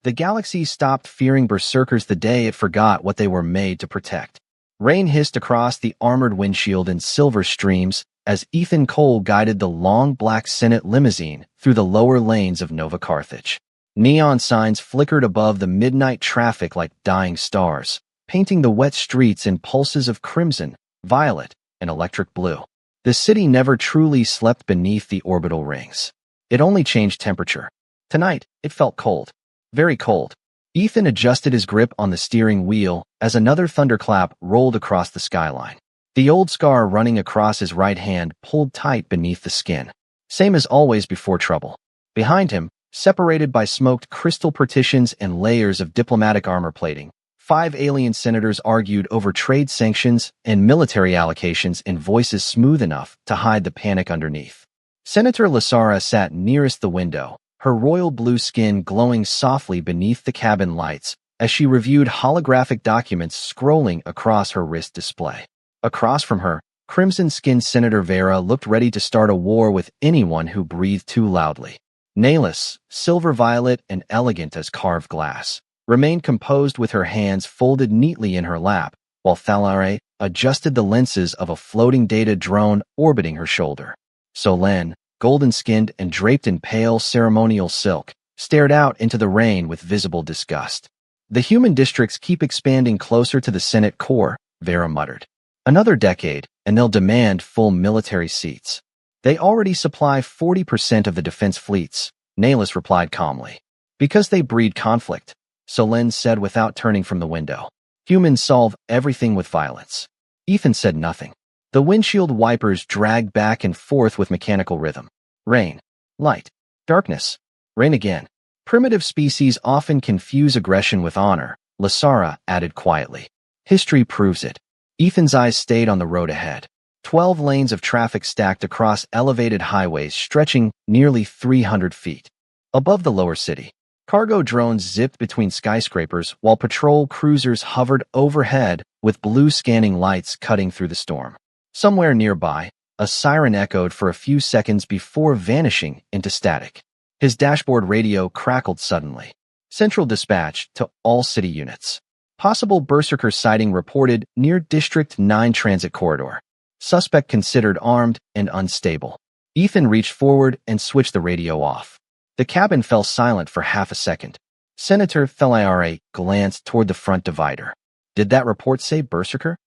The galaxy stopped fearing berserkers the day it forgot what they were made to protect. Rain hissed across the armored windshield in silver streams as Ethan Cole guided the long black Senate limousine through the lower lanes of Nova Carthage. Neon signs flickered above the midnight traffic like dying stars, painting the wet streets in pulses of crimson, violet, and electric blue. The city never truly slept beneath the orbital rings. It only changed temperature. Tonight, it felt cold. Very cold. Ethan adjusted his grip on the steering wheel as another thunderclap rolled across the skyline. The old scar running across his right hand pulled tight beneath the skin. Same as always before trouble. Behind him, separated by smoked crystal partitions and layers of diplomatic armor plating, 5 alien senators argued over trade sanctions and military allocations in voices smooth enough to hide the panic underneath. Senator Lasara sat nearest the window, her royal blue skin glowing softly beneath the cabin lights as she reviewed holographic documents scrolling across her wrist display. Across from her, crimson-skinned Senator Vera looked ready to start a war with anyone who breathed too loudly. Nayless, silver-violet and elegant as carved glass, remained composed with her hands folded neatly in her lap, while Thalare adjusted the lenses of a floating data drone orbiting her shoulder. Solène, golden-skinned and draped in pale ceremonial silk, stared out into the rain with visible disgust. The human districts keep expanding closer to the Senate core, Vera muttered. Another decade, and they'll demand full military seats. They already supply 40% of the defense fleets, Nayless replied calmly. Because they breed conflict, Solène said without turning from the window. Humans solve everything with violence. Ethan said nothing. The windshield wipers dragged back and forth with mechanical rhythm. Rain. Light. Darkness. Rain again. Primitive species often confuse aggression with honor, Lasara added quietly. History proves it. Ethan's eyes stayed on the road ahead. 12 lanes of traffic stacked across elevated highways stretching nearly 300 feet. Above the lower city, cargo drones zipped between skyscrapers while patrol cruisers hovered overhead with blue scanning lights cutting through the storm. Somewhere nearby, a siren echoed for a few seconds before vanishing into static. His dashboard radio crackled suddenly. Central dispatch to all city units. Possible Berserker sighting reported near District 9 transit corridor. Suspect considered armed and unstable. Ethan reached forward and switched the radio off. The cabin fell silent for half a second. Senator Thalare glanced toward the front divider. Did that report say Berserker?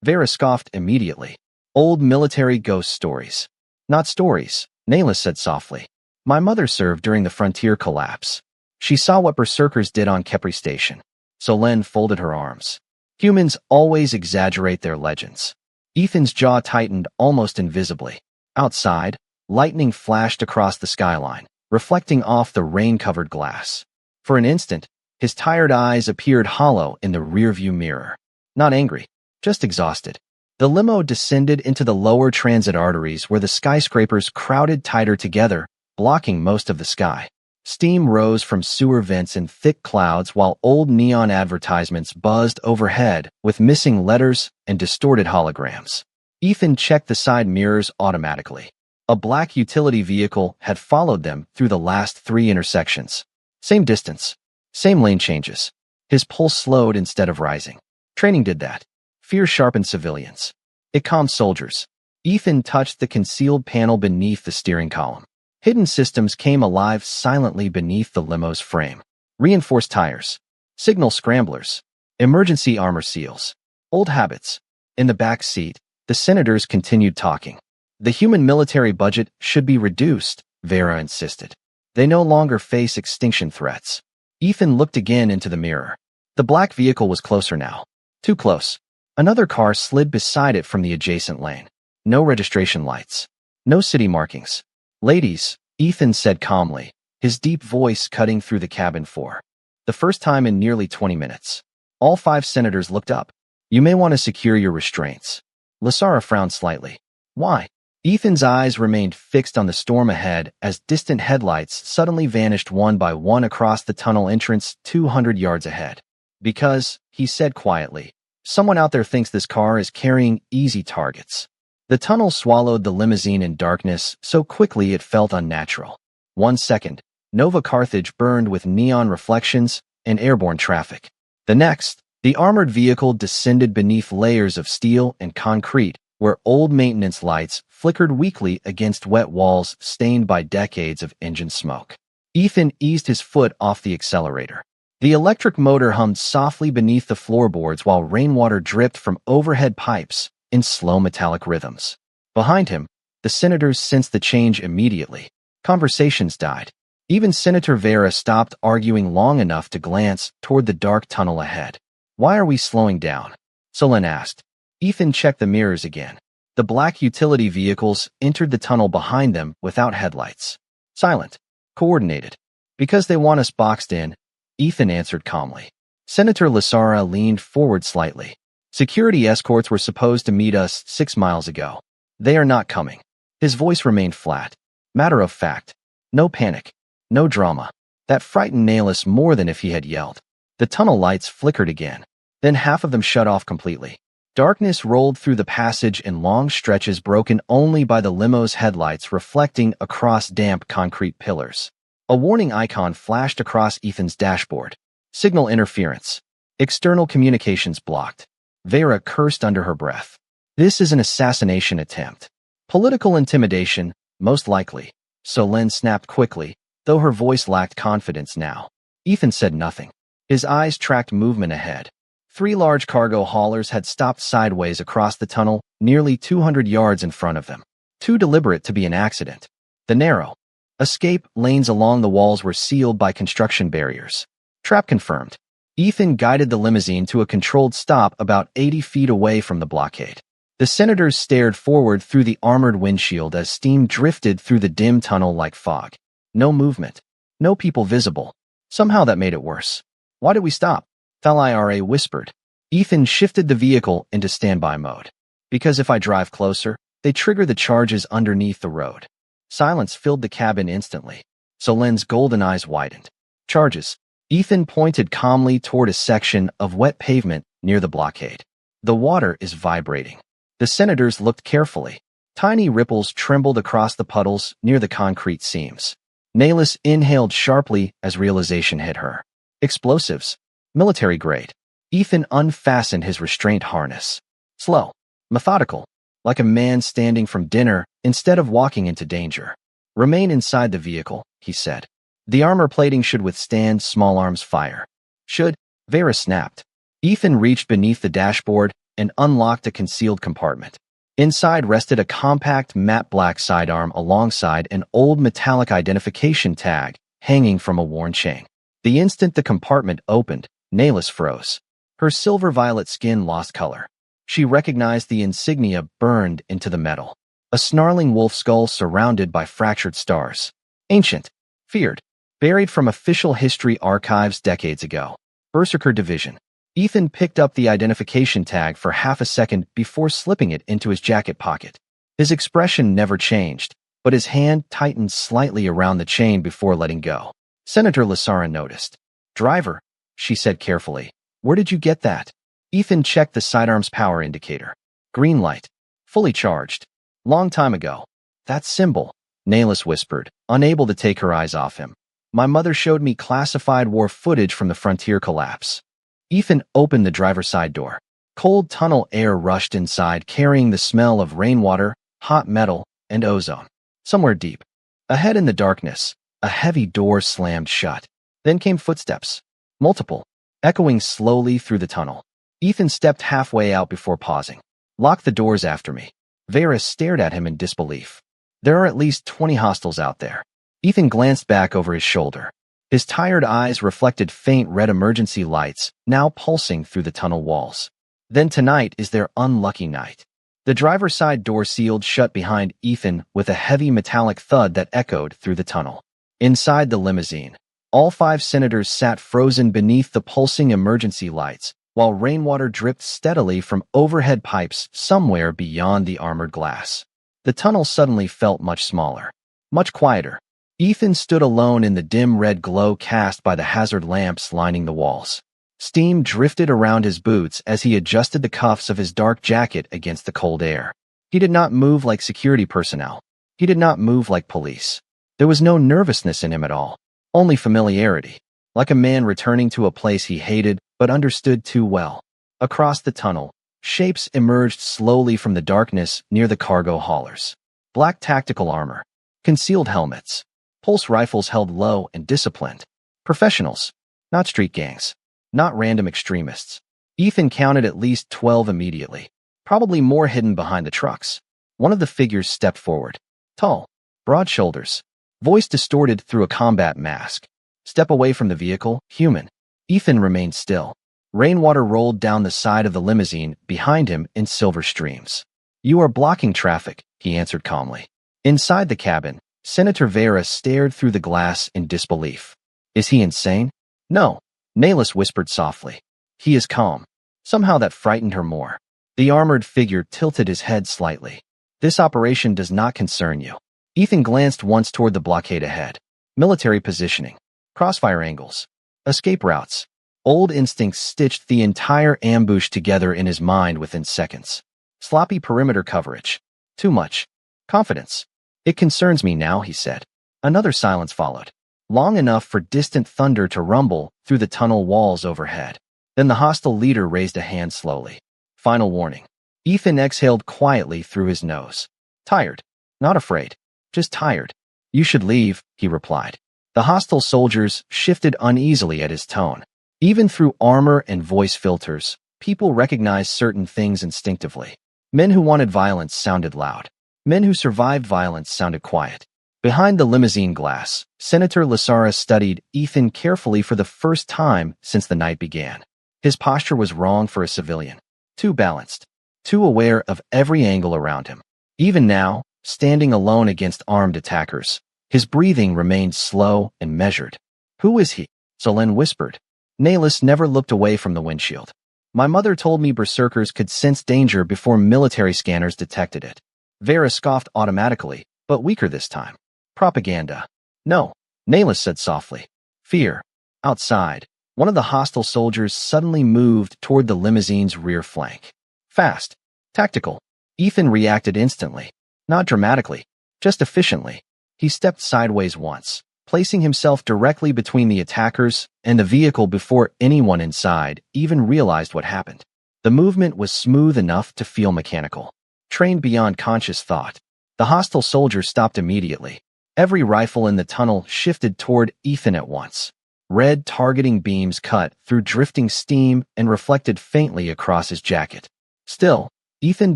Vera scoffed immediately. Old military ghost stories. Not stories, Nayless said softly. My mother served during the frontier collapse. She saw what Berserkers did on Kepri Station. Solène folded her arms. Humans always exaggerate their legends. Ethan's jaw tightened almost invisibly. Outside, lightning flashed across the skyline, reflecting off the rain-covered glass. For an instant, his tired eyes appeared hollow in the rearview mirror. Not angry, just exhausted. The limo descended into the lower transit arteries where the skyscrapers crowded tighter together, blocking most of the sky. Steam rose from sewer vents in thick clouds while old neon advertisements buzzed overhead with missing letters and distorted holograms. Ethan checked the side mirrors automatically. A black utility vehicle had followed them through the last 3 intersections. Same distance. Same lane changes. His pulse slowed instead of rising. Training did that. Fear sharpened civilians. It calmed soldiers. Ethan touched the concealed panel beneath the steering column. Hidden systems came alive silently beneath the limo's frame. Reinforced tires. Signal scramblers. Emergency armor seals. Old habits. In the back seat, the senators continued talking. The human military budget should be reduced, Vera insisted. They no longer face extinction threats. Ethan looked again into the mirror. The black vehicle was closer now. Too close. Another car slid beside it from the adjacent lane. No registration lights. No city markings. Ladies, Ethan said calmly, his deep voice cutting through the cabin for the first time in nearly 20 minutes. All 5 senators looked up. You may want to secure your restraints. Lasara frowned slightly. Why? Ethan's eyes remained fixed on the storm ahead as distant headlights suddenly vanished one by one across the tunnel entrance 200 yards ahead. Because, he said quietly, someone out there thinks this car is carrying easy targets. The tunnel swallowed the limousine in darkness so quickly it felt unnatural. 1 second, Nova Carthage burned with neon reflections, and airborne traffic. The next, the armored vehicle descended beneath layers of steel and concrete, where old maintenance lights flickered weakly against wet walls stained by decades of engine smoke. Ethan eased his foot off the accelerator. The electric motor hummed softly beneath the floorboards while rainwater dripped from overhead pipes in slow metallic rhythms. Behind him, the senators sensed the change immediately. Conversations died. Even Senator Vera stopped arguing long enough to glance toward the dark tunnel ahead. "Why are we slowing down?" Solen asked. Ethan checked the mirrors again. The black utility vehicles entered the tunnel behind them without headlights. Silent. Coordinated. "Because they want us boxed in," Ethan answered calmly. Senator Lasara leaned forward slightly. "Security escorts were supposed to meet us 6 miles ago. They are not coming." His voice remained flat. Matter of fact. No panic. No drama. That frightened Nahlis more than if he had yelled. The tunnel lights flickered again. Then half of them shut off completely. Darkness rolled through the passage in long stretches broken only by the limo's headlights reflecting across damp concrete pillars. A warning icon flashed across Ethan's dashboard. Signal interference. External communications blocked. Vera cursed under her breath. This is an assassination attempt. Political intimidation, most likely. Solen snapped quickly, though her voice lacked confidence now. Ethan said nothing. His eyes tracked movement ahead. 3 large cargo haulers had stopped sideways across the tunnel, nearly 200 yards in front of them. Too deliberate to be an accident. The narrow escape lanes along the walls were sealed by construction barriers. Trap confirmed. Ethan guided the limousine to a controlled stop about 80 feet away from the blockade. The senators stared forward through the armored windshield as steam drifted through the dim tunnel like fog. No movement. No people visible. Somehow that made it worse. "Why did we stop?" Thalira whispered. Ethan shifted the vehicle into standby mode. "Because if I drive closer, they trigger the charges underneath the road." Silence filled the cabin instantly. Solen's golden eyes widened. "Charges." Ethan pointed calmly toward a section of wet pavement near the blockade. "The water is vibrating." The senators looked carefully. Tiny ripples trembled across the puddles near the concrete seams. Nahlis inhaled sharply as realization hit her. Explosives. Military grade. Ethan unfastened his restraint harness. Slow. Methodical. Like a man standing from dinner instead of walking into danger. "Remain inside the vehicle," he said. "The armor plating should withstand small arms fire." "Should?" Vera snapped. Ethan reached beneath the dashboard and unlocked a concealed compartment. Inside rested a compact matte black sidearm alongside an old metallic identification tag hanging from a worn chain. The instant the compartment opened, Nahlis froze. Her silver-violet skin lost color. She recognized the insignia burned into the metal. A snarling wolf skull surrounded by fractured stars. Ancient. Feared. Buried from official history archives decades ago. Berserker Division. Ethan picked up the identification tag for half a second before slipping it into his jacket pocket. His expression never changed, but his hand tightened slightly around the chain before letting go. Senator Lasara noticed. "Driver," she said carefully. "Where did you get that?" Ethan checked the sidearm's power indicator. Green light. Fully charged. "Long time ago." "That symbol," Nahlis whispered, unable to take her eyes off him. "My mother showed me classified war footage from the frontier collapse." Ethan opened the driver's side door. Cold tunnel air rushed inside, carrying the smell of rainwater, hot metal, and ozone. Somewhere deep. Ahead in the darkness, a heavy door slammed shut. Then came footsteps. Multiple. Echoing slowly through the tunnel. Ethan stepped halfway out before pausing. "Lock the doors after me." Vera stared at him in disbelief. "There are at least 20 hostiles out there." Ethan glanced back over his shoulder. His tired eyes reflected faint red emergency lights, now pulsing through the tunnel walls. Then tonight is their unlucky night. The driver's side door sealed shut behind Ethan with a heavy metallic thud that echoed through the tunnel. Inside the limousine, all 5 senators sat frozen beneath the pulsing emergency lights, while rainwater dripped steadily from overhead pipes somewhere beyond the armored glass. The tunnel suddenly felt much smaller, much quieter. Ethan stood alone in the dim red glow cast by the hazard lamps lining the walls. Steam drifted around his boots as he adjusted the cuffs of his dark jacket against the cold air. He did not move like security personnel. He did not move like police. There was no nervousness in him at all, only familiarity. like a man returning to a place he hated but understood too well. Across the tunnel, shapes emerged slowly from the darkness near the cargo haulers. Black tactical armor, concealed helmets, pulse rifles held low and disciplined. Professionals, not street gangs, not random extremists. Ethan counted at least 12 immediately, probably more hidden behind the trucks. One of the figures stepped forward. Tall, broad shoulders, voice distorted through a combat mask. Step away from the vehicle, human. Ethan remained still. Rainwater rolled down the side of the limousine behind him in silver streams. You are blocking traffic, he answered calmly. Inside the cabin, Senator Vera stared through the glass in disbelief. Is he insane? No, Naylus whispered softly. He is calm. Somehow that frightened her more. The armored figure tilted his head slightly. This operation does not concern you. Ethan glanced once toward the blockade ahead. Military positioning, crossfire angles, escape routes. Old instincts stitched the entire ambush together in his mind within seconds. Sloppy perimeter coverage. Too much. Confidence. It concerns me now, he said. Another silence followed, long enough for distant thunder to rumble through the tunnel walls overhead. Then the hostile leader raised a hand slowly. Final warning. Ethan exhaled quietly through his nose. Tired. Not afraid. Just tired. You should leave, he replied. The hostile soldiers shifted uneasily at his tone. Even through armor and voice filters, people recognized certain things instinctively. Men who wanted violence sounded loud. Men who survived violence sounded quiet. Behind the limousine glass, Senator Lasara studied Ethan carefully for the first time since the night began. His posture was wrong for a civilian. Too balanced. Too aware of every angle around him. Even now, standing alone against armed attackers, his breathing remained slow and measured. Who is he? Solen whispered. Naylus never looked away from the windshield. My mother told me berserkers could sense danger before military scanners detected it. Vera scoffed automatically, but weaker this time. Propaganda. No, Naylus said softly. Fear. Outside, one of the hostile soldiers suddenly moved toward the limousine's rear flank. Fast. Tactical. Ethan reacted instantly. Not dramatically, just efficiently. He stepped sideways once, placing himself directly between the attackers and the vehicle before anyone inside even realized what happened. The movement was smooth enough to feel mechanical, trained beyond conscious thought. The hostile soldier stopped immediately. Every rifle in the tunnel shifted toward Ethan at once. Red targeting beams cut through drifting steam and reflected faintly across his jacket. Still, Ethan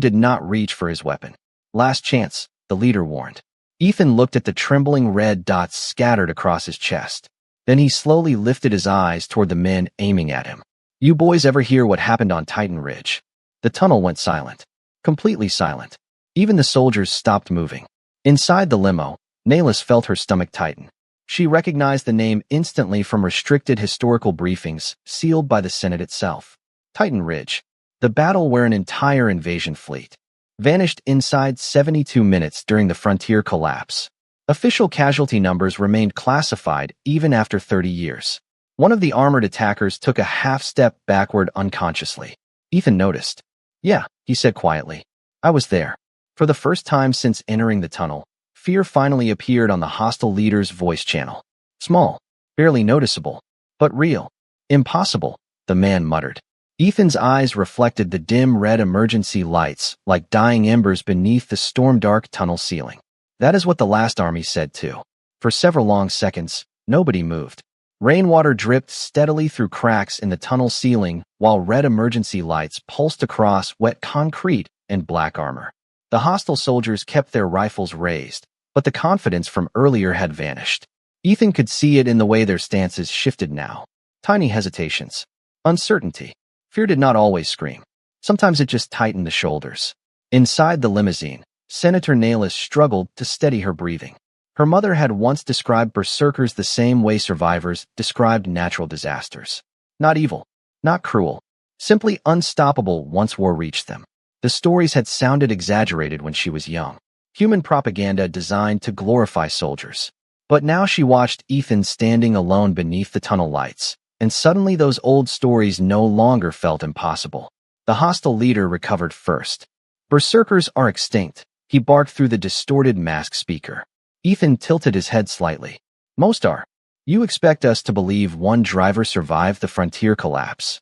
did not reach for his weapon. Last chance, the leader warned. Ethan looked at the trembling red dots scattered across his chest. Then he slowly lifted his eyes toward the men aiming at him. You boys ever hear what happened on Titan Ridge? The tunnel went silent. Completely silent. Even the soldiers stopped moving. Inside the limo, Naylus felt her stomach tighten. She recognized the name instantly from restricted historical briefings sealed by the Senate itself. Titan Ridge. The battle where an entire invasion fleet vanished inside 72 minutes during the Frontier collapse. Official casualty numbers remained classified even after 30 years. One of the armored attackers took a half-step backward unconsciously. Ethan noticed. Yeah, he said quietly. I was there. For the first time since entering the tunnel, fear finally appeared on the hostile leader's voice channel. Small, barely noticeable, but real. Impossible, the man muttered. Ethan's eyes reflected the dim red emergency lights like dying embers beneath the storm-dark tunnel ceiling. That is what the last army said too. For several long seconds, nobody moved. Rainwater dripped steadily through cracks in the tunnel ceiling while red emergency lights pulsed across wet concrete and black armor. The hostile soldiers kept their rifles raised, but the confidence from earlier had vanished. Ethan could see it in the way their stances shifted now. Tiny hesitations. Uncertainty. Fear did not always scream. Sometimes it just tightened the shoulders. Inside the limousine, Senator Naylus struggled to steady her breathing. Her mother had once described berserkers the same way survivors described natural disasters. Not evil, not cruel, simply unstoppable once war reached them. The stories had sounded exaggerated when she was young. Human propaganda designed to glorify soldiers. But now she watched Ethan standing alone beneath the tunnel lights, and suddenly those old stories no longer felt impossible. The hostile leader recovered first. Berserkers are extinct, he barked through the distorted mask speaker. Ethan tilted his head slightly. Most are. You expect us to believe one driver survived the frontier collapse.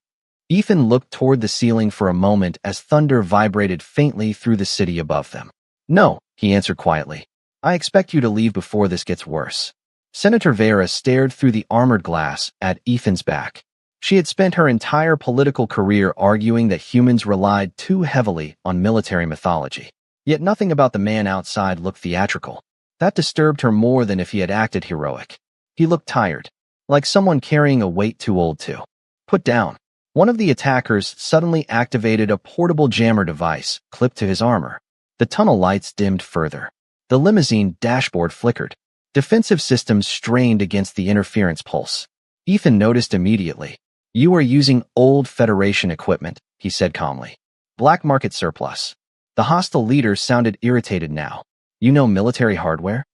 Ethan looked toward the ceiling for a moment as thunder vibrated faintly through the city above them. No, he answered quietly. I expect you to leave before this gets worse. Senator Vera stared through the armored glass at Ethan's back. She had spent her entire political career arguing that humans relied too heavily on military mythology. Yet nothing about the man outside looked theatrical. That disturbed her more than if he had acted heroic. He looked tired, like someone carrying a weight too old to put down. One of the attackers suddenly activated a portable jammer device clipped to his armor. The tunnel lights dimmed further. The limousine dashboard flickered. Defensive systems strained against the interference pulse. Ethan noticed immediately. You are using old Federation equipment, he said calmly. Black market surplus. The hostile leader sounded irritated now. You know military hardware?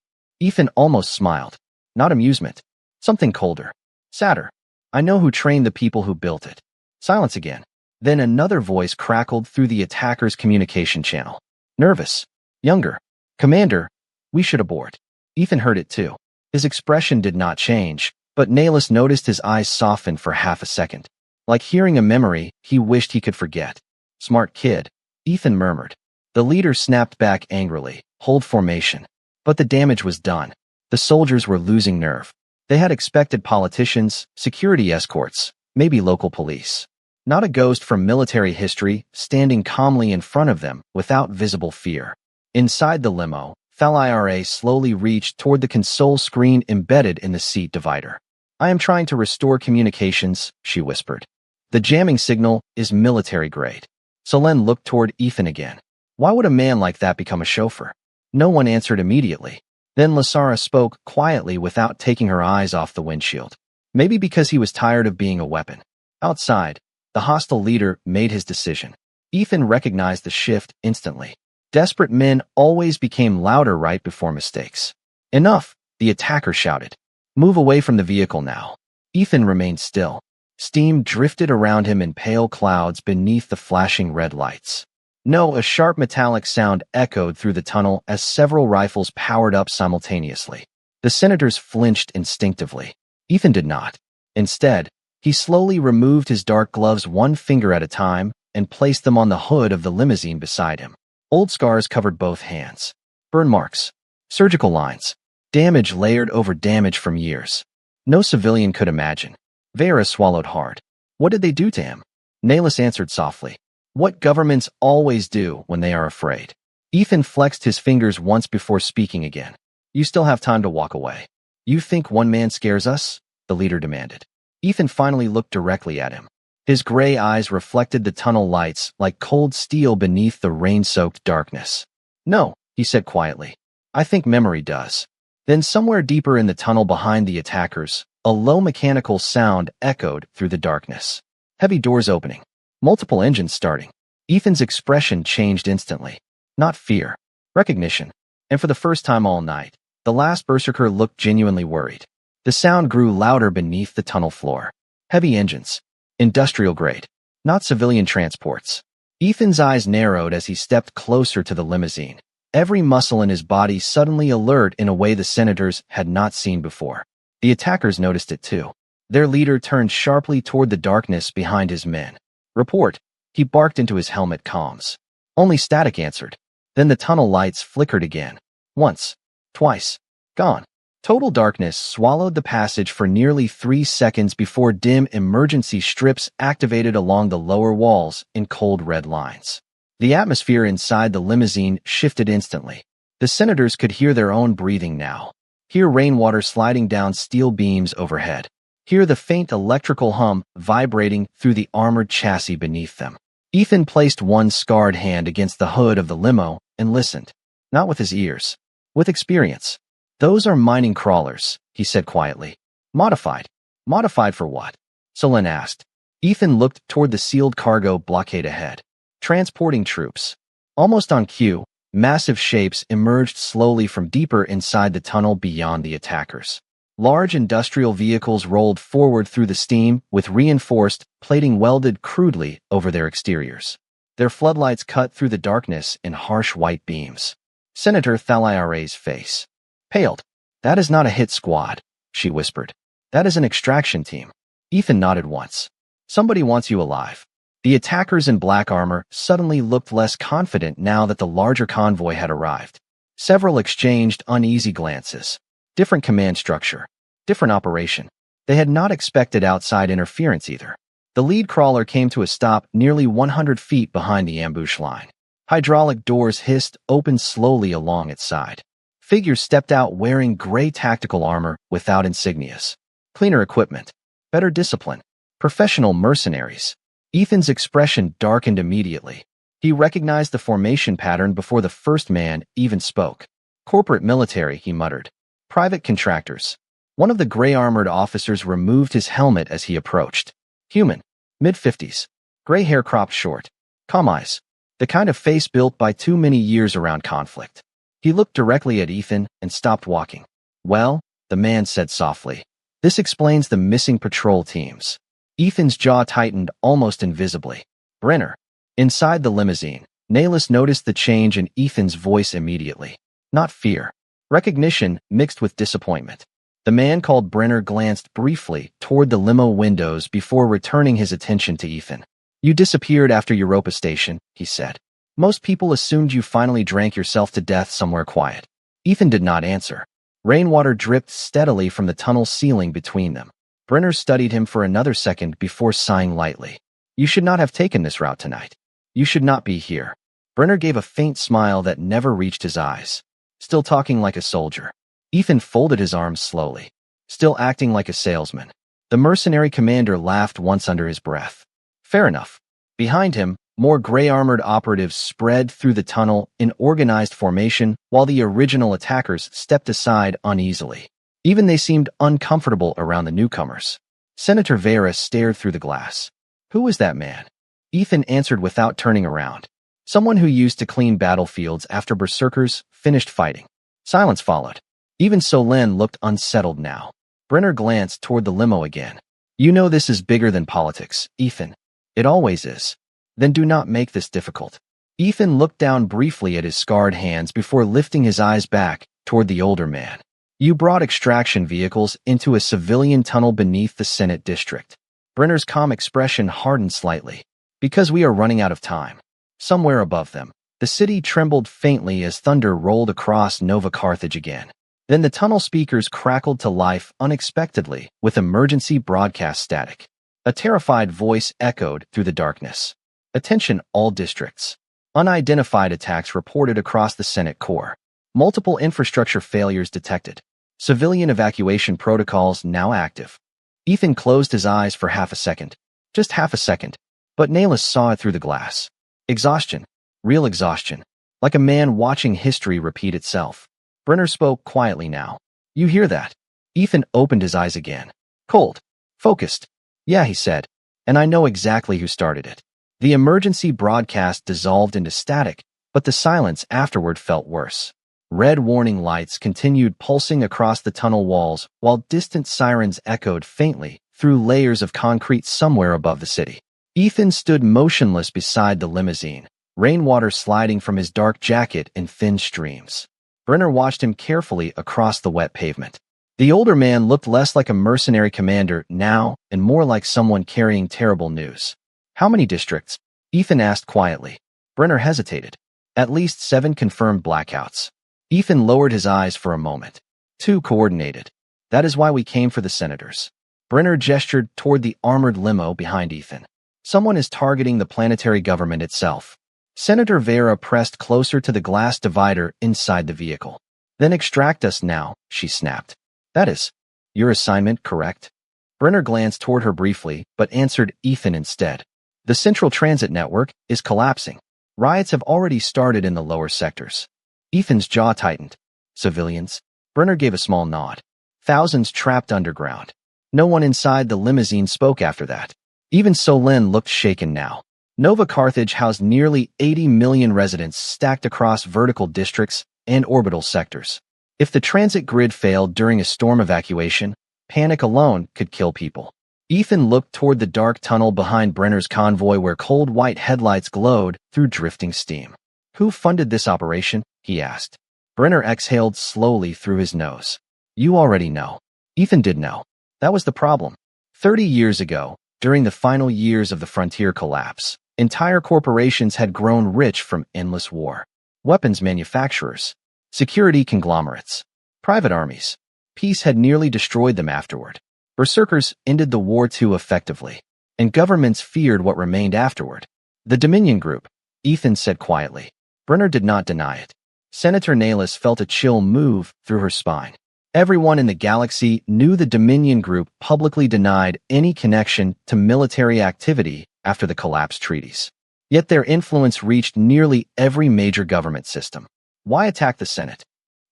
Ethan almost smiled. Not amusement. Something colder. Sadder. I know who trained the people who built it. Silence again. Then another voice crackled through the attacker's communication channel. Nervous. Younger. Commander, we should abort. Ethan heard it too. His expression did not change, but Nahlis noticed his eyes soften for half a second. Like hearing a memory he wished he could forget. Smart kid. Ethan murmured. The leader snapped back angrily. Hold formation. But the damage was done. The soldiers were losing nerve. They had expected politicians, security escorts, maybe local police. Not a ghost from military history standing calmly in front of them without visible fear. Inside the limo, Thalia slowly reached toward the console screen embedded in the seat divider. I am trying to restore communications, she whispered. The jamming signal is military grade. Solen looked toward Ethan again. Why would a man like that become a chauffeur? No one answered immediately. Then Lasara spoke quietly without taking her eyes off the windshield. Maybe because he was tired of being a weapon. Outside, the hostile leader made his decision. Ethan recognized the shift instantly. Desperate men always became louder right before mistakes. Enough, the attacker shouted. Move away from the vehicle now. Ethan remained still. Steam drifted around him in pale clouds beneath the flashing red lights. No, a sharp metallic sound echoed through the tunnel as several rifles powered up simultaneously. The senators flinched instinctively. Ethan did not. Instead, he slowly removed his dark gloves one finger at a time and placed them on the hood of the limousine beside him. Old scars covered both hands. Burn marks. Surgical lines. Damage layered over damage from years. No civilian could imagine. Vera swallowed hard. What did they do to him? Nahlis answered softly. What governments always do when they are afraid. Ethan flexed his fingers once before speaking again. You still have time to walk away. You think one man scares us? The leader demanded. Ethan finally looked directly at him. His gray eyes reflected the tunnel lights like cold steel beneath the rain-soaked darkness. No, he said quietly. I think memory does. Then somewhere deeper in the tunnel behind the attackers, a low mechanical sound echoed through the darkness. Heavy doors opening. Multiple engines starting. Ethan's expression changed instantly. Not fear. Recognition. And for the first time all night, the last Berserker looked genuinely worried. The sound grew louder beneath the tunnel floor. Heavy engines. Industrial grade. Not civilian transports. Ethan's eyes narrowed as he stepped closer to the limousine. Every muscle in his body suddenly alert in a way the senators had not seen before. The attackers noticed it too. Their leader turned sharply toward the darkness behind his men. Report. He barked into his helmet comms. Only static answered. Then the tunnel lights flickered again. Once. Twice. Gone. Total darkness swallowed the passage for nearly 3 seconds before dim emergency strips activated along the lower walls in cold red lines. The atmosphere inside the limousine shifted instantly. The senators could hear their own breathing now. Hear rainwater sliding down steel beams overhead. Hear the faint electrical hum vibrating through the armored chassis beneath them. Ethan placed one scarred hand against the hood of the limo and listened. Not with his ears. With experience. Those are mining crawlers, he said quietly. Modified. Modified for what? Solen asked. Ethan looked toward the sealed cargo blockade ahead. Transporting troops. Almost on cue, massive shapes emerged slowly from deeper inside the tunnel beyond the attackers. Large industrial vehicles rolled forward through the steam with reinforced plating welded crudely over their exteriors. Their floodlights cut through the darkness in harsh white beams. Senator Thaliare's face paled. That is not a hit squad, she whispered. That is an extraction team. Ethan nodded once. Somebody wants you alive. The attackers in black armor suddenly looked less confident now that the larger convoy had arrived. Several exchanged uneasy glances. Different command structure. Different operation. They had not expected outside interference either. The lead crawler came to a stop nearly 100 feet behind the ambush line. Hydraulic doors hissed open slowly along its side. Figures stepped out wearing gray tactical armor without insignias. Cleaner equipment. Better discipline. Professional mercenaries. Ethan's expression darkened immediately. He recognized the formation pattern before the first man even spoke. Corporate military, he muttered. Private contractors. One of the gray-armored officers removed his helmet as he approached. Human. Mid-50s. Gray hair cropped short. Calm eyes. The kind of face built by too many years around conflict. He looked directly at Ethan and stopped walking. Well, the man said softly. This explains the missing patrol teams. Ethan's jaw tightened almost invisibly. Brenner. Inside the limousine, Nahlis noticed the change in Ethan's voice immediately. Not fear. Recognition mixed with disappointment. The man called Brenner glanced briefly toward the limo windows before returning his attention to Ethan. You disappeared after Europa Station, he said. Most people assumed you finally drank yourself to death somewhere quiet. Ethan did not answer. Rainwater dripped steadily from the tunnel ceiling between them. Brenner studied him for another second before sighing lightly. You should not have taken this route tonight. You should not be here. Brenner gave a faint smile that never reached his eyes. Still talking like a soldier. Ethan folded his arms slowly. Still acting like a salesman. The mercenary commander laughed once under his breath. Fair enough. Behind him, more gray-armored operatives spread through the tunnel in organized formation while the original attackers stepped aside uneasily. Even they seemed uncomfortable around the newcomers. Senator Vera stared through the glass. Who was that man? Ethan answered without turning around. Someone who used to clean battlefields after berserkers finished fighting. Silence followed. Even Solène looked unsettled now. Brenner glanced toward the limo again. You know this is bigger than politics, Ethan. It always is. Then do not make this difficult. Ethan looked down briefly at his scarred hands before lifting his eyes back toward the older man. You brought extraction vehicles into a civilian tunnel beneath the Senate district. Brenner's calm expression hardened slightly. Because we are running out of time. Somewhere above them, the city trembled faintly as thunder rolled across Nova Carthage again. Then the tunnel speakers crackled to life unexpectedly with emergency broadcast static. A terrified voice echoed through the darkness. Attention all districts. Unidentified attacks reported across the Senate core. Multiple infrastructure failures detected. Civilian evacuation protocols now active. Ethan closed his eyes for half a second. Just half a second. But Nahlis saw it through the glass. Exhaustion. Real exhaustion. Like a man watching history repeat itself. Brenner spoke quietly now. You hear that? Ethan opened his eyes again. Cold. Focused. Yeah, he said. And I know exactly who started it. The emergency broadcast dissolved into static, but the silence afterward felt worse. Red warning lights continued pulsing across the tunnel walls while distant sirens echoed faintly through layers of concrete somewhere above the city. Ethan stood motionless beside the limousine, rainwater sliding from his dark jacket in thin streams. Brenner watched him carefully across the wet pavement. The older man looked less like a mercenary commander now and more like someone carrying terrible news. How many districts? Ethan asked quietly. Brenner hesitated. At least 7 confirmed blackouts. Ethan lowered his eyes for a moment. 2 coordinated. That is why we came for the senators. Brenner gestured toward the armored limo behind Ethan. Someone is targeting the planetary government itself. Senator Vera pressed closer to the glass divider inside the vehicle. Then extract us now, she snapped. That is your assignment, correct? Brenner glanced toward her briefly, but answered Ethan instead. The central transit network is collapsing. Riots have already started in the lower sectors. Ethan's jaw tightened. Civilians? Brenner gave a small nod. Thousands trapped underground. No one inside the limousine spoke after that. Even Solène looked shaken now. Nova Carthage housed nearly 80 million residents stacked across vertical districts and orbital sectors. If the transit grid failed during a storm evacuation, panic alone could kill people. Ethan looked toward the dark tunnel behind Brenner's convoy where cold white headlights glowed through drifting steam. Who funded this operation? He asked. Brenner exhaled slowly through his nose. You already know. Ethan did know. That was the problem. 30 years ago, during the final years of the frontier collapse, entire corporations had grown rich from endless war. Weapons manufacturers, security conglomerates, private armies. Peace had nearly destroyed them afterward. Berserkers ended the war too effectively, and governments feared what remained afterward. The Dominion Group, Ethan said quietly. Brenner did not deny it. Senator Nahles felt a chill move through her spine. Everyone in the galaxy knew the Dominion Group publicly denied any connection to military activity after the collapse treaties. Yet their influence reached nearly every major government system. Why attack the Senate?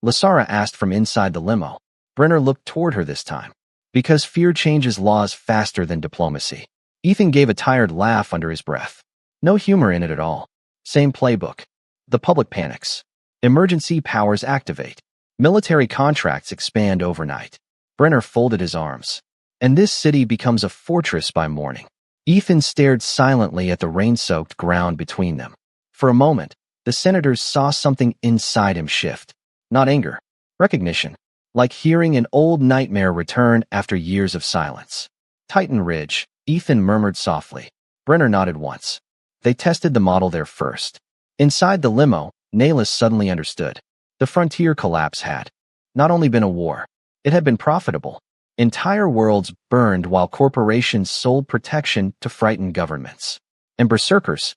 Lasara asked from inside the limo. Brenner looked toward her this time. Because fear changes laws faster than diplomacy. Ethan gave a tired laugh under his breath. No humor in it at all. Same playbook. The public panics. Emergency powers activate. Military contracts expand overnight. Brenner folded his arms. And this city becomes a fortress by morning. Ethan stared silently at the rain-soaked ground between them. For a moment, the senators saw something inside him shift. Not anger. Recognition. Like hearing an old nightmare return after years of silence. Titan Ridge, Ethan murmured softly. Brenner nodded once. They tested the model there first. Inside the limo, Nahles suddenly understood. The frontier collapse had not only been a war, it had been profitable. Entire worlds burned while corporations sold protection to frightened governments. And Berserkers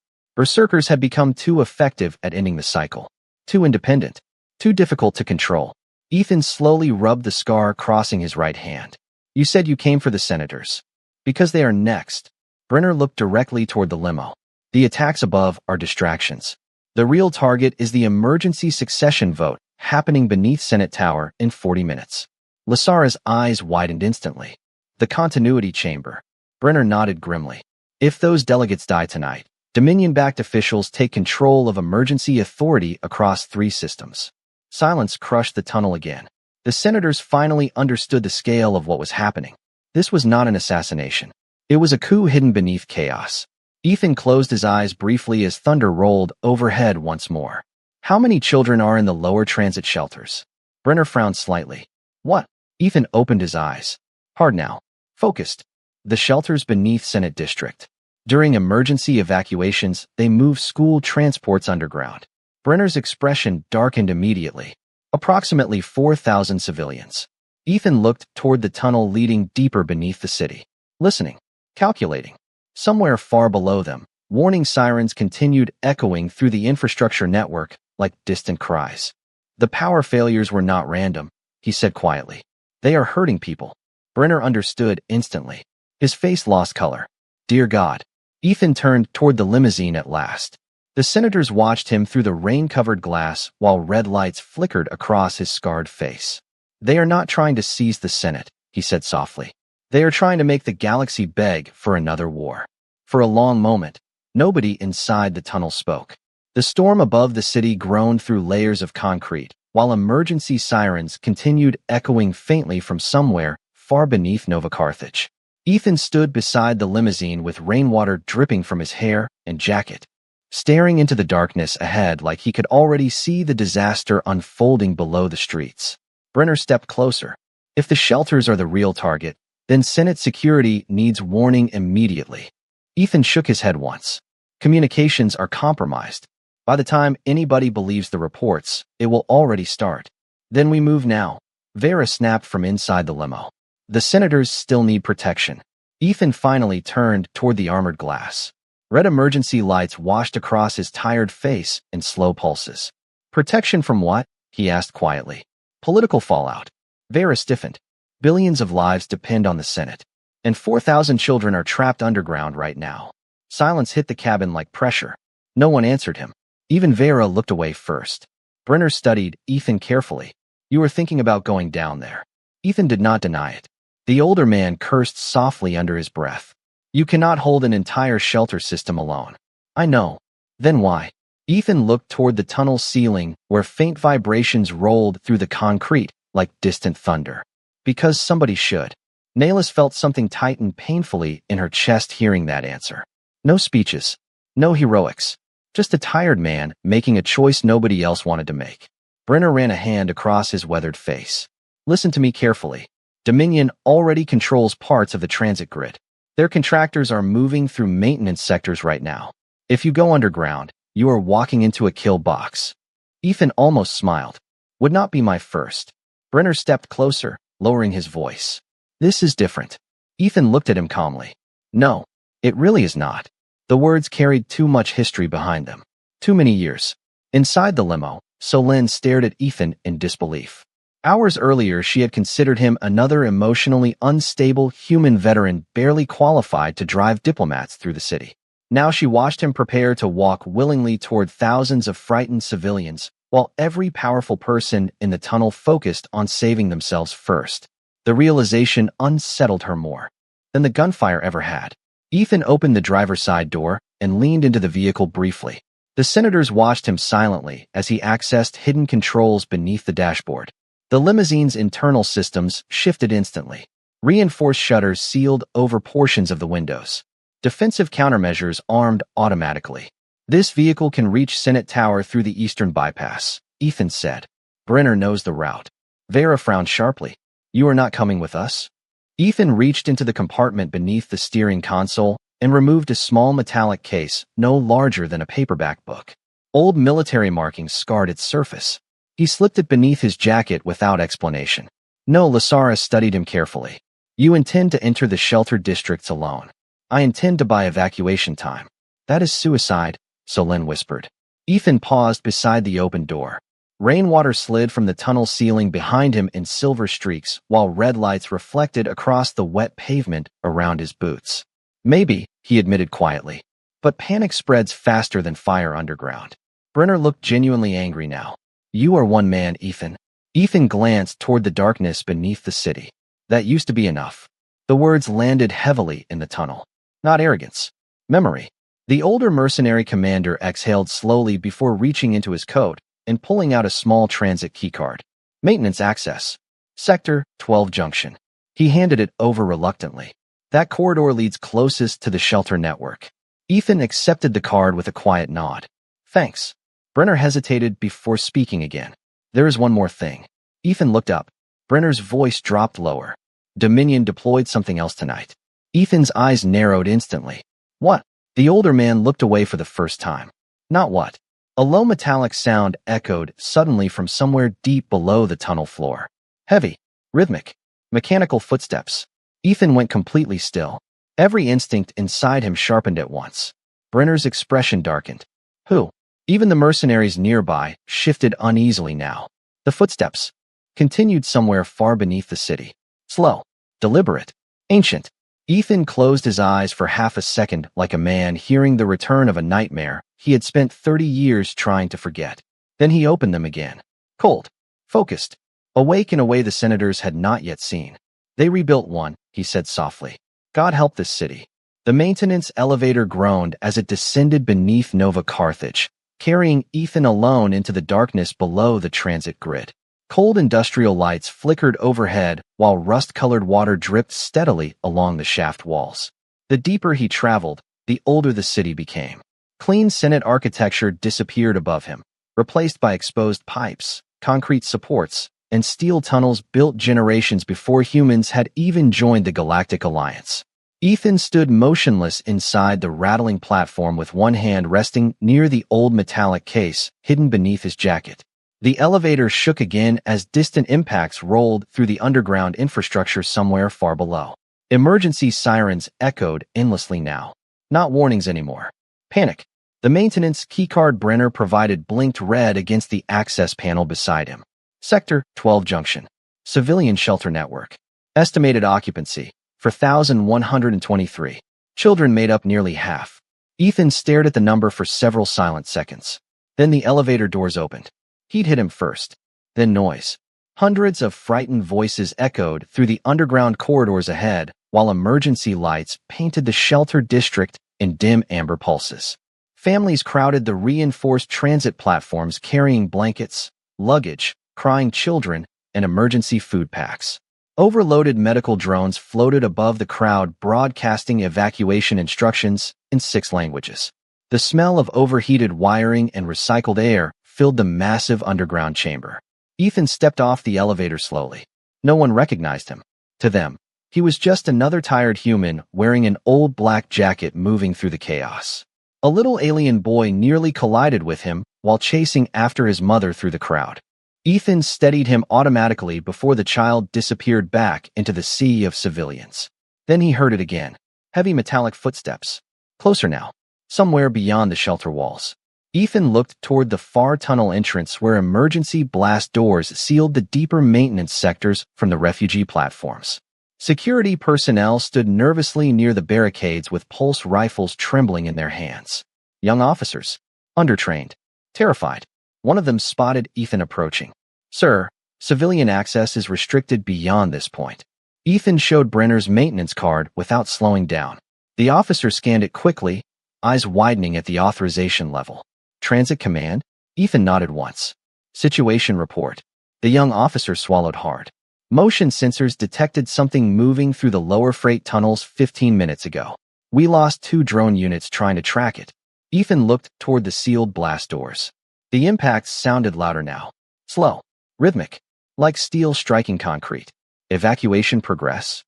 had become too effective at ending the cycle. Too independent. Too difficult to control. Ethan slowly rubbed the scar crossing his right hand. You said you came for the senators. Because they are next. Brenner looked directly toward the limo. The attacks above are distractions. The real target is the emergency succession vote happening beneath Senate Tower in 40 minutes. Lasara's eyes widened instantly. The continuity chamber. Brenner nodded grimly. If those delegates die tonight, Dominion-backed officials take control of emergency authority across 3 systems. Silence crushed the tunnel again. The senators finally understood the scale of what was happening. This was not an assassination. It was a coup hidden beneath chaos. Ethan closed his eyes briefly as thunder rolled overhead once more. How many children are in the lower transit shelters? Brenner frowned slightly. What? Ethan opened his eyes. Hard now. Focused. The shelters beneath Senate District. During emergency evacuations, they move school transports underground. Brenner's expression darkened immediately. Approximately 4,000 civilians. Ethan looked toward the tunnel leading deeper beneath the city. Listening. Calculating. Somewhere far below them, warning sirens continued echoing through the infrastructure network like distant cries. The power failures were not random, he said quietly. They are hurting people. Brenner understood instantly. His face lost color. Dear God. Ethan turned toward the limousine at last. The senators watched him through the rain-covered glass while red lights flickered across his scarred face. They are not trying to seize the Senate, he said softly. They are trying to make the galaxy beg for another war. For a long moment, nobody inside the tunnel spoke. The storm above the city groaned through layers of concrete, while emergency sirens continued echoing faintly from somewhere far beneath Nova Carthage. Ethan stood beside the limousine with rainwater dripping from his hair and jacket, staring into the darkness ahead like he could already see the disaster unfolding below the streets. Brenner stepped closer. If the shelters are the real target, then Senate security needs warning immediately. Ethan shook his head once. Communications are compromised. By the time anybody believes the reports, it will already start. Then we move now. Vera snapped from inside the limo. The senators still need protection. Ethan finally turned toward the armored glass. Red emergency lights washed across his tired face in slow pulses. Protection from what? He asked quietly. Political fallout. Vera stiffened. Billions of lives depend on the Senate. And 4,000 children are trapped underground right now. Silence hit the cabin like pressure. No one answered him. Even Vera looked away first. Brenner studied Ethan carefully. You were thinking about going down there. Ethan did not deny it. The older man cursed softly under his breath. You cannot hold an entire shelter system alone. I know. Then why? Ethan looked toward the tunnel ceiling where faint vibrations rolled through the concrete like distant thunder. Because somebody should. Nahles felt something tighten painfully in her chest hearing that answer. No speeches. No heroics. Just a tired man making a choice nobody else wanted to make. Brenner ran a hand across his weathered face. Listen to me carefully. Dominion already controls parts of the transit grid. Their contractors are moving through maintenance sectors right now. If you go underground, you are walking into a kill box. Ethan almost smiled. Would not be my first. Brenner stepped closer, lowering his voice. This is different. Ethan looked at him calmly. No, it really is not. The words carried too much history behind them. Too many years. Inside the limo, Solène stared at Ethan in disbelief. Hours earlier, she had considered him another emotionally unstable human veteran barely qualified to drive diplomats through the city. Now she watched him prepare to walk willingly toward thousands of frightened civilians, while every powerful person in the tunnel focused on saving themselves first. The realization unsettled her more than the gunfire ever had. Ethan opened the driver's side door and leaned into the vehicle briefly. The senators watched him silently as he accessed hidden controls beneath the dashboard. The limousine's internal systems shifted instantly. Reinforced shutters sealed over portions of the windows. Defensive countermeasures armed automatically. This vehicle can reach Senate Tower through the eastern bypass, Ethan said. Brenner knows the route. Vera frowned sharply. You are not coming with us? Ethan reached into the compartment beneath the steering console and removed a small metallic case no larger than a paperback book. Old military markings scarred its surface. He slipped it beneath his jacket without explanation. No, Lasara studied him carefully. You intend to enter the sheltered districts alone. I intend to buy evacuation time. That is suicide, Solène whispered. Ethan paused beside the open door. Rainwater slid from the tunnel ceiling behind him in silver streaks, while red lights reflected across the wet pavement around his boots. Maybe, he admitted quietly. But panic spreads faster than fire underground. Brenner looked genuinely angry now. You are one man, Ethan. Ethan glanced toward the darkness beneath the city. That used to be enough. The words landed heavily in the tunnel. Not arrogance. Memory. The older mercenary commander exhaled slowly before reaching into his coat and pulling out a small transit keycard. Maintenance access. Sector 12 Junction. He handed it over reluctantly. That corridor leads closest to the shelter network. Ethan accepted the card with a quiet nod. Thanks. Brenner hesitated before speaking again. There is one more thing. Ethan looked up. Brenner's voice dropped lower. Dominion deployed something else tonight. Ethan's eyes narrowed instantly. What? The older man looked away for the first time. Not what? A low metallic sound echoed suddenly from somewhere deep below the tunnel floor. Heavy, rhythmic, mechanical footsteps. Ethan went completely still. Every instinct inside him sharpened at once. Brenner's expression darkened. Who? Even the mercenaries nearby shifted uneasily now. The footsteps continued somewhere far beneath the city. Slow, deliberate, ancient. Ethan closed his eyes for half a second like a man hearing the return of a nightmare he had spent 30 years trying to forget. Then he opened them again. Cold, focused, awake in a way the senators had not yet seen. They rebuilt one, he said softly. God help this city. The maintenance elevator groaned as it descended beneath Nova Carthage, carrying Ethan alone into the darkness below the transit grid. Cold industrial lights flickered overhead while rust-colored water dripped steadily along the shaft walls. The deeper he traveled, the older the city became. Clean Senate architecture disappeared above him, replaced by exposed pipes, concrete supports, and steel tunnels built generations before humans had even joined the Galactic Alliance. Ethan stood motionless inside the rattling platform with one hand resting near the old metallic case hidden beneath his jacket. The elevator shook again as distant impacts rolled through the underground infrastructure somewhere far below. Emergency sirens echoed endlessly now. Not warnings anymore. Panic. The maintenance keycard Brenner provided blinked red against the access panel beside him. Sector 12 Junction. Civilian Shelter Network. Estimated occupancy. 4,123. Children made up nearly half. Ethan stared at the number for several silent seconds. Then the elevator doors opened. He'd hit him first. Then noise. Hundreds of frightened voices echoed through the underground corridors ahead, while emergency lights painted the shelter district in dim amber pulses. Families crowded the reinforced transit platforms carrying blankets, luggage, crying children, and emergency food packs. Overloaded medical drones floated above the crowd broadcasting evacuation instructions in 6 languages. The smell of overheated wiring and recycled air filled the massive underground chamber. Ethan stepped off the elevator slowly. No one recognized him. To them, he was just another tired human wearing an old black jacket moving through the chaos. A little alien boy nearly collided with him while chasing after his mother through the crowd. Ethan steadied him automatically before the child disappeared back into the sea of civilians. Then he heard it again. Heavy metallic footsteps. Closer now. Somewhere beyond the shelter walls. Ethan looked toward the far tunnel entrance where emergency blast doors sealed the deeper maintenance sectors from the refugee platforms. Security personnel stood nervously near the barricades with pulse rifles trembling in their hands. Young officers. Undertrained. Terrified. One of them spotted Ethan approaching. "Sir, civilian access is restricted beyond this point." Ethan showed Brenner's maintenance card without slowing down. The officer scanned it quickly, eyes widening at the authorization level. "Transit command?" Ethan nodded once. "Situation report." The young officer swallowed hard. "Motion sensors detected something moving through the lower freight tunnels 15 minutes ago. We lost 2 drone units trying to track it." Ethan looked toward the sealed blast doors. The impacts sounded louder now. Slow. Rhythmic. Like steel striking concrete. "Evacuation progress?"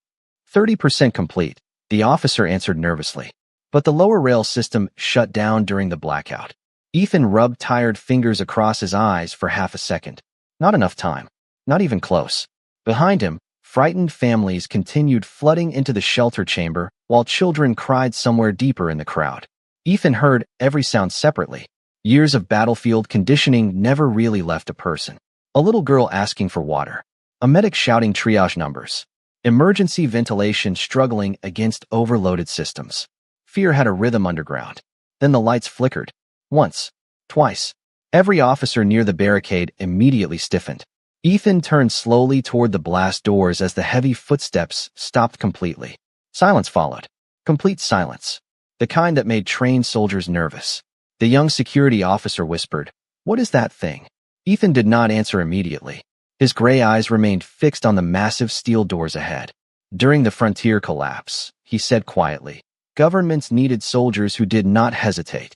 30% complete, the officer answered nervously. But the lower rail system shut down during the blackout. Ethan rubbed tired fingers across his eyes for half a second. Not enough time. Not even close. Behind him, frightened families continued flooding into the shelter chamber while children cried somewhere deeper in the crowd. Ethan heard every sound separately. Years of battlefield conditioning never really left a person. A little girl asking for water. A medic shouting triage numbers. Emergency ventilation struggling against overloaded systems. Fear had a rhythm underground. Then the lights flickered. Once. Twice. Every officer near the barricade immediately stiffened. Ethan turned slowly toward the blast doors as the heavy footsteps stopped completely. Silence followed. Complete silence. The kind that made trained soldiers nervous. The young security officer whispered, "What is that thing?" Ethan did not answer immediately. His gray eyes remained fixed on the massive steel doors ahead. "During the frontier collapse," he said quietly, "governments needed soldiers who did not hesitate."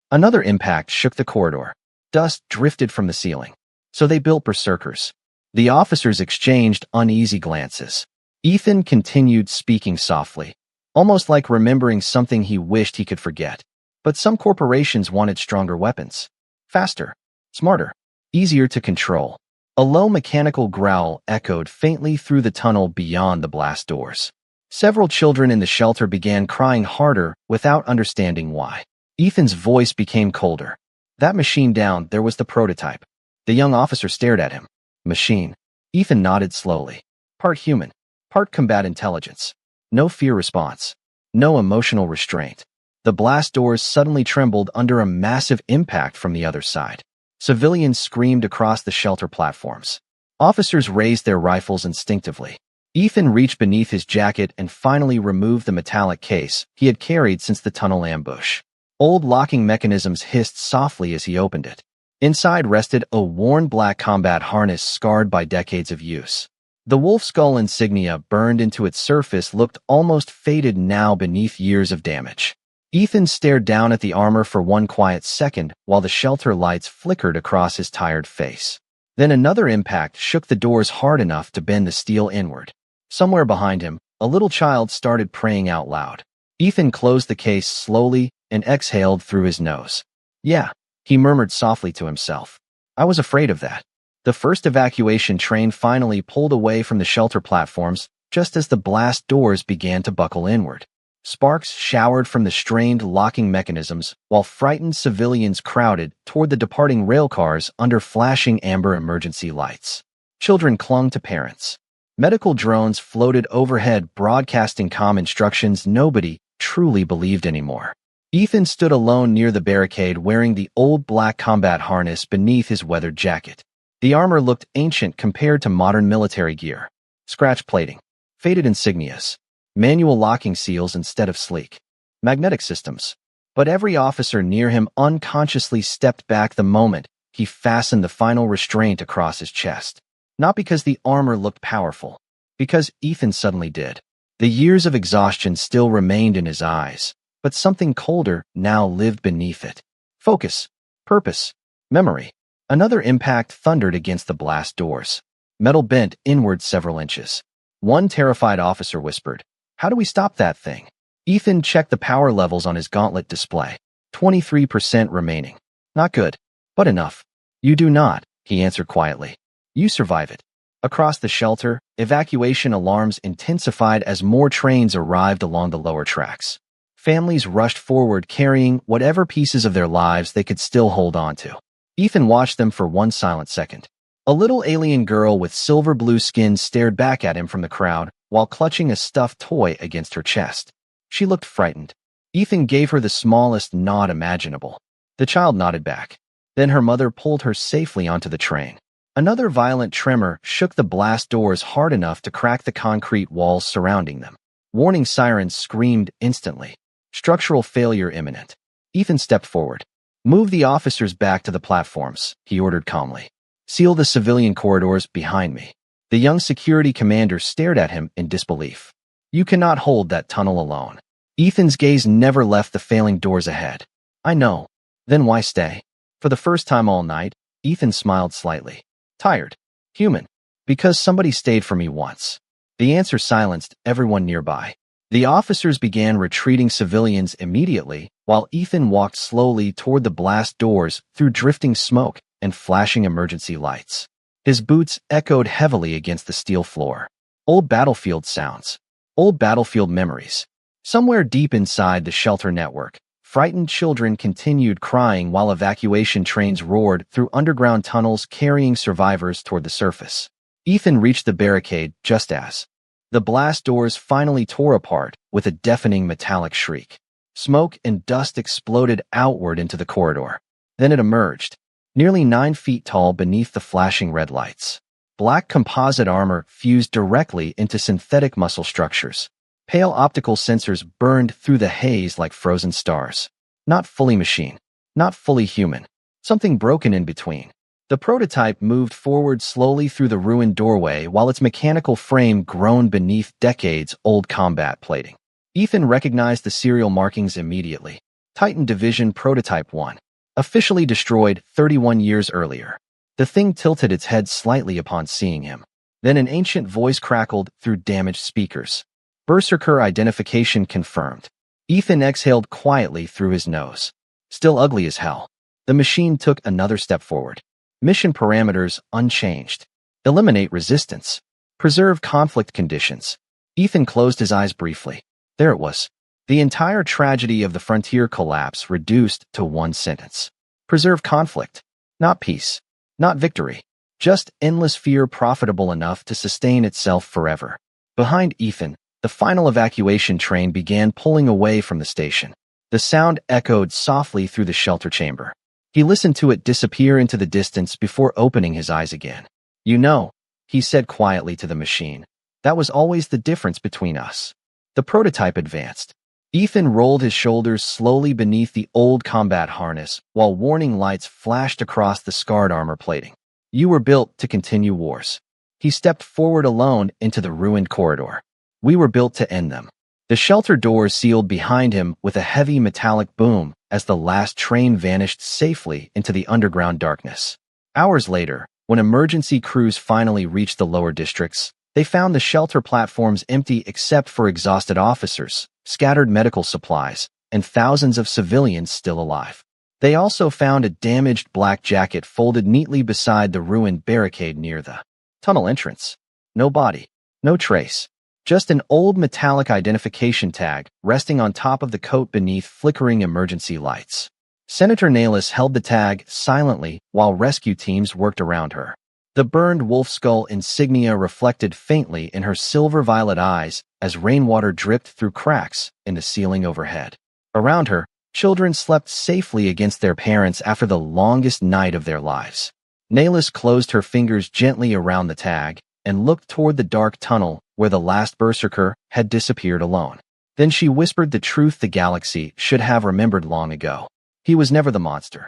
Another impact shook the corridor. Dust drifted from the ceiling. So they built berserkers. The officers exchanged uneasy glances. Ethan continued speaking softly, almost like remembering something he wished he could forget. But some corporations wanted stronger weapons. Faster. Smarter. Easier to control. A low mechanical growl echoed faintly through the tunnel beyond the blast doors. Several children in the shelter began crying harder without understanding why. Ethan's voice became colder. "That machine down there was the prototype." The young officer stared at him. "Machine." Ethan nodded slowly. Part human. Part combat intelligence. No fear response. No emotional restraint. The blast doors suddenly trembled under a massive impact from the other side. Civilians screamed across the shelter platforms. Officers raised their rifles instinctively. Ethan reached beneath his jacket and finally removed the metallic case he had carried since the tunnel ambush. Old locking mechanisms hissed softly as he opened it. Inside rested a worn black combat harness scarred by decades of use. The wolf skull insignia burned into its surface looked almost faded now beneath years of damage. Ethan stared down at the armor for one quiet second while the shelter lights flickered across his tired face. Then another impact shook the doors hard enough to bend the steel inward. Somewhere behind him, a little child started praying out loud. Ethan closed the case slowly and exhaled through his nose. "Yeah," he murmured softly to himself. "I was afraid of that." The first evacuation train finally pulled away from the shelter platforms just as the blast doors began to buckle inward. Sparks showered from the strained locking mechanisms while frightened civilians crowded toward the departing railcars under flashing amber emergency lights. Children clung to parents. Medical drones floated overhead broadcasting comm instructions nobody truly believed anymore. Ethan stood alone near the barricade wearing the old black combat harness beneath his weathered jacket. The armor looked ancient compared to modern military gear. Scratch plating. Faded insignias. Manual locking seals instead of sleek. Magnetic systems. But every officer near him unconsciously stepped back the moment he fastened the final restraint across his chest. Not because the armor looked powerful. Because Ethan suddenly did. The years of exhaustion still remained in his eyes, but something colder now lived beneath it. Focus. Purpose. Memory. Another impact thundered against the blast doors. Metal bent inward several inches. One terrified officer whispered, "How do we stop that thing?" Ethan checked the power levels on his gauntlet display. 23% remaining. Not good, but enough. You do not, he answered quietly. You survive it. Across the shelter, evacuation alarms intensified as more trains arrived along the lower tracks. Families rushed forward carrying whatever pieces of their lives they could still hold on to. Ethan watched them for one silent second. A little alien girl with silver blue skin stared back at him from the crowd while clutching a stuffed toy against her chest. She looked frightened. Ethan gave her the smallest nod imaginable. The child nodded back. Then her mother pulled her safely onto the train. Another violent tremor shook the blast doors hard enough to crack the concrete walls surrounding them. Warning sirens screamed instantly. Structural failure imminent. Ethan stepped forward. Move the officers back to the platforms, he ordered calmly. Seal the civilian corridors behind me. The young security commander stared at him in disbelief. You cannot hold that tunnel alone. Ethan's gaze never left the failing doors ahead. I know. Then why stay? For the first time all night, Ethan smiled slightly. Tired. Human. Because somebody stayed for me once. The answer silenced everyone nearby. The officers began retreating civilians immediately, while Ethan walked slowly toward the blast doors through drifting smoke and flashing emergency lights. His boots echoed heavily against the steel floor. Old battlefield sounds. Old battlefield memories. Somewhere deep inside the shelter network, frightened children continued crying while evacuation trains roared through underground tunnels carrying survivors toward the surface. Ethan reached the barricade just as the blast doors finally tore apart with a deafening metallic shriek. Smoke and dust exploded outward into the corridor. Then it emerged, nearly 9 feet tall beneath the flashing red lights. Black composite armor fused directly into synthetic muscle structures. Pale optical sensors burned through the haze like frozen stars. Not fully machine, not fully human, something broken in between. The prototype moved forward slowly through the ruined doorway while its mechanical frame groaned beneath decades-old combat plating. Ethan recognized the serial markings immediately. Titan Division Prototype 1. Officially destroyed 31 years earlier. The thing tilted its head slightly upon seeing him. Then an ancient voice crackled through damaged speakers. Berserker identification confirmed. Ethan exhaled quietly through his nose. Still ugly as hell. The machine took another step forward. Mission parameters unchanged. Eliminate resistance. Preserve conflict conditions. Ethan closed his eyes briefly. There it was. The entire tragedy of the frontier collapse reduced to one sentence. Preserve conflict. Not peace. Not victory. Just endless fear profitable enough to sustain itself forever. Behind Ethan, the final evacuation train began pulling away from the station. The sound echoed softly through the shelter chamber. He listened to it disappear into the distance before opening his eyes again. You know, he said quietly to the machine, that was always the difference between us. The prototype advanced. Ethan rolled his shoulders slowly beneath the old combat harness while warning lights flashed across the scarred armor plating. You were built to continue wars. He stepped forward alone into the ruined corridor. We were built to end them. The shelter doors sealed behind him with a heavy metallic boom as the last train vanished safely into the underground darkness. Hours later, when emergency crews finally reached the lower districts, they found the shelter platforms empty except for exhausted officers, scattered medical supplies, and thousands of civilians still alive. They also found a damaged black jacket folded neatly beside the ruined barricade near the tunnel entrance. No body, no trace. Just an old metallic identification tag resting on top of the coat beneath flickering emergency lights. Senator Nalis held the tag silently while rescue teams worked around her. The burned wolf skull insignia reflected faintly in her silver-violet eyes as rainwater dripped through cracks in the ceiling overhead. Around her, children slept safely against their parents after the longest night of their lives. Nalis closed her fingers gently around the tag and looked toward the dark tunnel where the last Berserker had disappeared alone. Then she whispered the truth the galaxy should have remembered long ago. He was never the monster.